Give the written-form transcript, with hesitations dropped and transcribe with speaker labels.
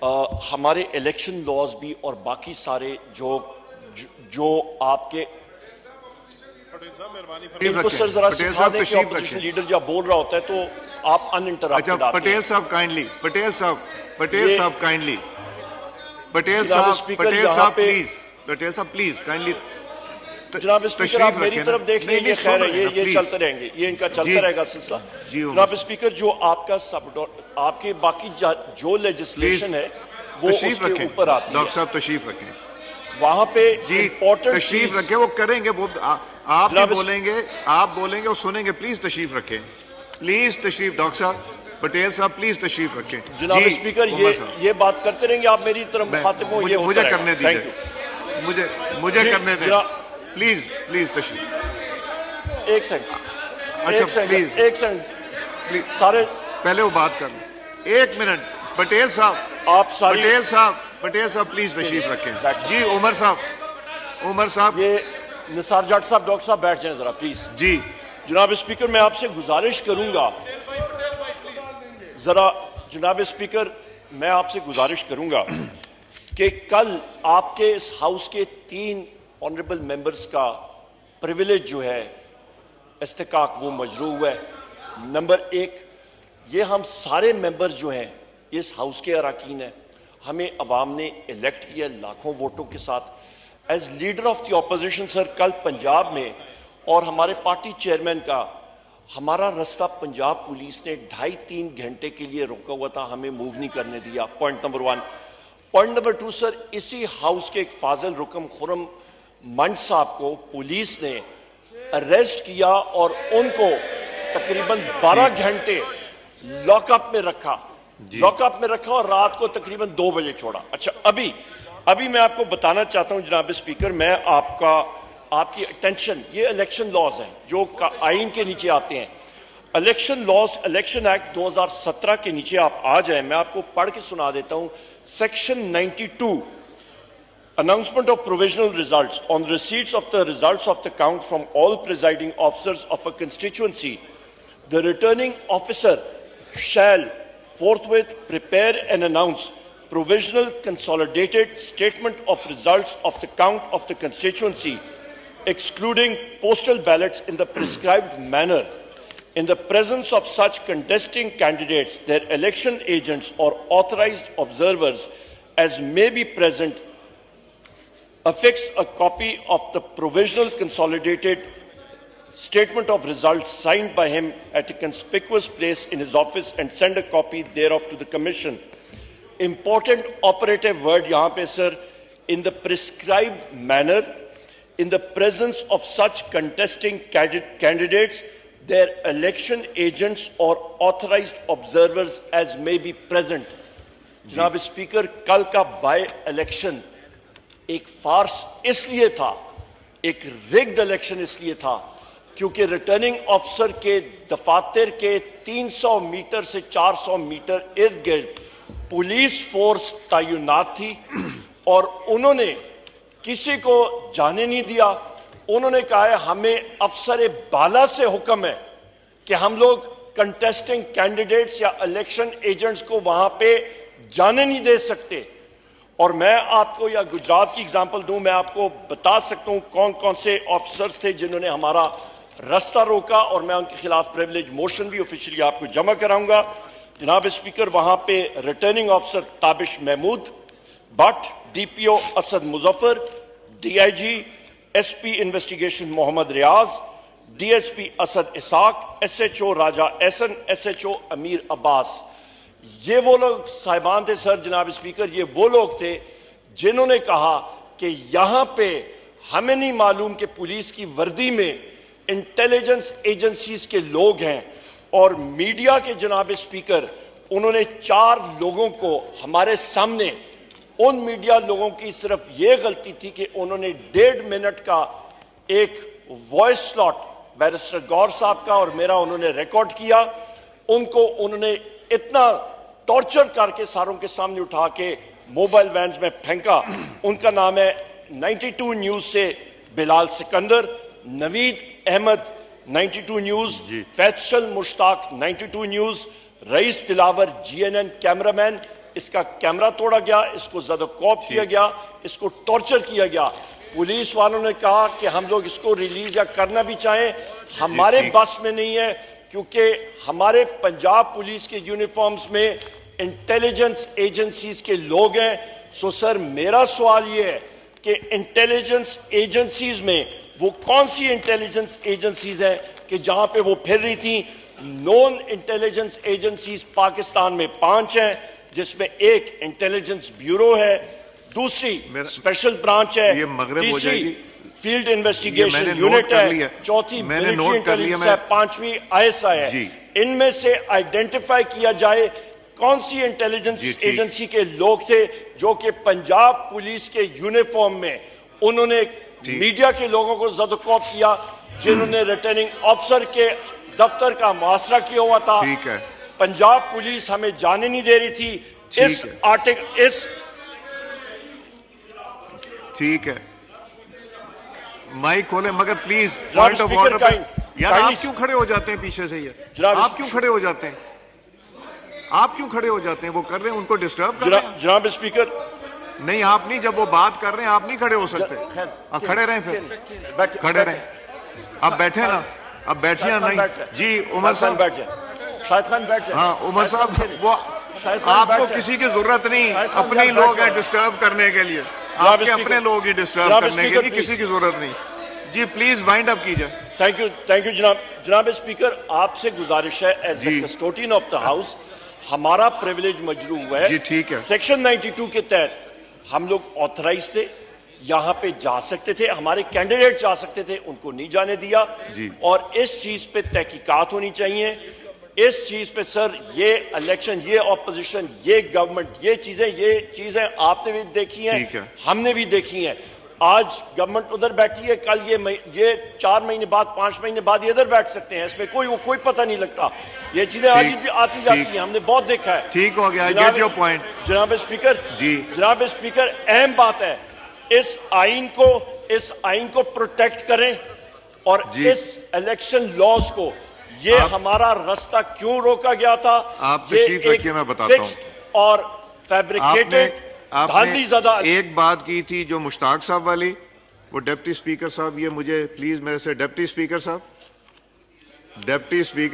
Speaker 1: हमारे election laws भी और बाकी सारे जो आपके इनको सर जरा सिखा दें कि ऑपोजिशन लीडर जब बोल रहा होता है तो आप अनइंटरप्टेड आते हैं।
Speaker 2: पटेल साहब काइंडली, पटेल साहब काइंडली, पटेल साहब प्लीज काइंडली।
Speaker 1: जनाब स्पीकर आप मेरी तरफ देख लीजिए, खैर है ये चलते रहेंगे, ये इनका चलता रहेगा सिलसिला। जनाब स्पीकर जो आपका आपके बाकी जो लेजिस्लेशन है वो उसके ऊपर आती है।
Speaker 2: डॉक्टर साहब तशरीफ रखें
Speaker 1: वहां पे इंपॉर्टेंट
Speaker 2: तशरीफ रखें, वो करेंगे, वो आप भी बोलेंगे और सुनेंगे। प्लीज तशरीफ रखें, प्लीज तशरीफ। डॉक्टर साहब पटेल साहब प्लीज तशरीफ रखें।
Speaker 1: जनाब स्पीकर ये बात करते रहेंगे, आप मेरी तरफ मुखातिब हो, ये
Speaker 2: मुझे करने दीजिए, मुझे करने दें प्लीज तशरीफ।
Speaker 1: एक सेकंड प्लीज सारे
Speaker 2: पहले वो बात कर लें। एक मिनट पटेल साहब, पटेल साहब प्लीज तशरीफ रखें। जी उमर साहब
Speaker 1: ये निसार जाट साहब, डॉक्टर साहब बैठ जाएं जरा प्लीज।
Speaker 2: जी
Speaker 1: जनाब स्पीकर मैं आपसे गुजारिश करूंगा जनाब स्पीकर मैं आपसे गुजारिश करूंगा कि कल आपके इस हाउस के 3 ऑनरेबल मेंबर्स का प्रिविलेज जो है इस्तेकाक वो मजरू हुआ है। नंबर 1, ये हम सारे मेंबर जो हैं इस हाउस के अराकीन हैं, हमें अवाम ने इलेक्ट किया लाखों वोटों के साथ। As leader of the opposition sir कल पंजाब में और हमारे पार्टी चेयरमैन का हमारा रास्ता पंजाब पुलिस ने 2.5-3 घंटे के लिए रोका हुआ था, हमें मूव नहीं करने दिया। Point number 1। Point number 2 sir, इसी हाउस के एक फाजिल रुकम खुरम मंच साहब को पुलिस ने अरेस्ट किया और उनको तकरीबन 12 घंटे लॉकअप में रखा और रात को तकरीबन 2 बजे छोड़ा। अच्छा अभी मैं आपको बताना चाहता हूं जनाब स्पीकर, मैं आपकी अटेंशन, ये इलेक्शन लॉज हैं जो आइन के नीचे आते हैं। इलेक्शन लॉज, इलेक्शन एक्ट 2017 के नीचे आप आ जाएं, मैं आपको पढ़ के सुना देता हूं। Section 92, announcement of provisional results on receipts of the results of the count from all presiding officers of a constituency, the returning officer shall forthwith prepare and announce provisional consolidated statement of results of the count of the constituency, excluding postal ballots in the prescribed manner. In the presence of such contesting candidates, their election agents or authorized observers as may be present, affix a copy of the provisional consolidated statement of results signed by him at a conspicuous place in his office and send a copy thereof to the commission. Important operative word yahan pe sir, in the prescribed manner, in the presence of such contesting candidates, their election agents or authorized observers as may be present. जनाब speaker कल का by election एक फार्स इसलिए था, एक rigged election इसलिए था क्योंकि रिटर्निंग ऑफिसर के दफातर के 300 मीटर से 400 मीटर इर्द गिर्द पुलिस फोर्स तैनात थी और उन्होंने किसी को जाने नहीं दिया। उन्होंने कहा है हमें अफसर बाला से हुक्म है कि हम लोग कंटेस्टिंग कैंडिडेट्स या इलेक्शन एजेंट्स को वहां पे जाने नहीं दे सकते। और मैं आपको या गुजरात की एग्जांपल दूं, मैं आपको बता सकता हूं कौन कौन से ऑफिसर्स थे जिन्होंने हमारा रास्ता रोका और मैं उनके खिलाफ प्रिविलेज मोशन भी ऑफिशियली आपको जमा कराऊंगा। जनाब स्पीकर वहां पे returning officer Tabish Mahmood Bhatt, DPO Asad Muzaffar, DIG SP investigation Mohammad Riaz, DSP Asad Ishaq, SHO Raja Ehsan, SHO Amir Abbas. ये वो लोग साहिबान थे सर, जनाब स्पीकर ये वो लोग थे जिन्होंने कहा कि यहां पे हमें नहीं मालूम कि पुलिस की वर्दी में इंटेलिजेंस एजेंसीज के लोग हैं और मीडिया के जनाब स्पीकर उन्होंने 4 लोगों को हमारे सामने, उन मीडिया लोगों की सिर्फ ये गलती थी कि उन्होंने 1.5 मिनट का एक वॉइस स्लॉट बैरिस्टर गौर साहब का और मेरा उन्होंने रिकॉर्ड किया। उनको उन्होंने इतना टॉर्चर करके सारों के सामने उठा के मोबाइल वैन में फेंका। उनका नाम है 92 न्यूज से Bilal Sikandar, Naveed Ahmad 92 news, Faisal Mushtaq 92 news, rice Dilawar GNN cameraman, इसका कैमरा तोड़ा गया, इसको ज्यादा कॉप किया गया, इसको टॉर्चर किया गया। पुलिस वालों ने कहा कि हम लोग इसको रिलीज या करना भी चाहें, हमारे बस में नहीं है, क्योंकि हमारे पंजाब पुलिस के यूनिफॉर्म्स में इंटेलिजेंस एजेंसीज के लोग हैं। सो सर, मेरा सवाल यह है कि इंटेलिजेंस एजेंसीज में वो कौन सी इंटेलिजेंस एजेंसीज हैं कि जहां पे वो फिर रही थी? नॉन इंटेलिजेंस एजेंसीज पाकिस्तान में 5 हैं, जिसमें एक इंटेलिजेंस ब्यूरो है, दूसरी स्पेशल ब्रांच है, तीसरी फील्ड इन्वेस्टिगेशन यूनिट है, चौथी मिलिट्री इंटेलिजेंस है, 5वीं ISI है। इनमें से आइडेंटिफाई किया जाए कौन सी इंटेलिजेंस एजेंसी के लोग थे जो कि पंजाब पुलिस के यूनिफॉर्म में उन्होंने मीडिया के लोगों को ज़दकॉप किया, जिन्होंने रिटर्निंग ऑफिसर के दफ्तर का मुआसरा किया हुआ था। पंजाब पुलिस हमें जाने नहीं दे रही थी। इस आर्टिकल
Speaker 2: ठीक है, माइक खोले, मगर प्लीज पॉइंट ऑफ ऑर्डर पे यार आप क्यों खड़े हो जाते हैं पीछे से? ये आप क्यों खड़े हो जाते हैं? आप क्यों खड़े हो जाते हैं? वो कर रहे हैं, उनको डिस्टर्ब कर रहे हैं।
Speaker 1: जनाब स्पीकर,
Speaker 2: नहीं आप नहीं, जब वो बात कर रहे हैं आप नहीं खड़े हो सकते। आप खड़े रहें, फिर खड़े रहें। अब बैठे ना, अब बैठिए ना। नहीं जी, उमर साहब बैठ जाए, शाहिद खान बैठ जाए। हाँ उमर साहब, वो आपको किसी की जरूरत नहीं, अपने लोग हैं डिस्टर्ब करने के लिए, आपके अपने लोग ही डिस्टर्ब करने के लिए, किसी की जरूरत नहीं। जी प्लीज वाइंड अप कीजिए।
Speaker 1: थैंक यू जनाब स्पीकर, आपसे गुजारिश है as the custodian of the house, हमारा प्रिविलेज मजरू हुआ है।
Speaker 2: जी ठीक है।
Speaker 1: सेक्शन 92 के तहत हम लोग ऑथराइज थे, यहां पे जा सकते थे, हमारे कैंडिडेट जा सकते थे, उनको नहीं जाने दिया। और इस चीज पे तहकीकात होनी चाहिए। इस चीज पे सर, ये इलेक्शन, ये ऑपोजिशन, ये गवर्नमेंट, ये चीजें आपने भी देखी हैं, हमने भी देखी हैं। आज गवर्नमेंट उधर बैठी है, कल ये 4 महीने बाद, 5 महीने बाद ये इधर बैठ सकते हैं, इसमें कोई पता नहीं लगता। ये चीजें आती जाती हैं, हमने बहुत देखा है।
Speaker 2: ठीक हो गया, गेट योर पॉइंट।
Speaker 1: जनाब स्पीकर, अहम बात है, इस आइन को प्रोटेक्ट करें और इस इलेक्शन लॉज को, ये हमारा रास्ता क्यों रोका गया था,
Speaker 2: आप तशरीफ रखिए, मैं बताता हूं।
Speaker 1: और फैब्रिकेटेड,
Speaker 2: आपने एक बात की थी जो मुश्ताक साहब वाली, वो डिप्टी स्पीकर साहब, ये मुझे प्लीज मेरे से डिप्टी स्पीकर साहब, डिप्टी स्पीकर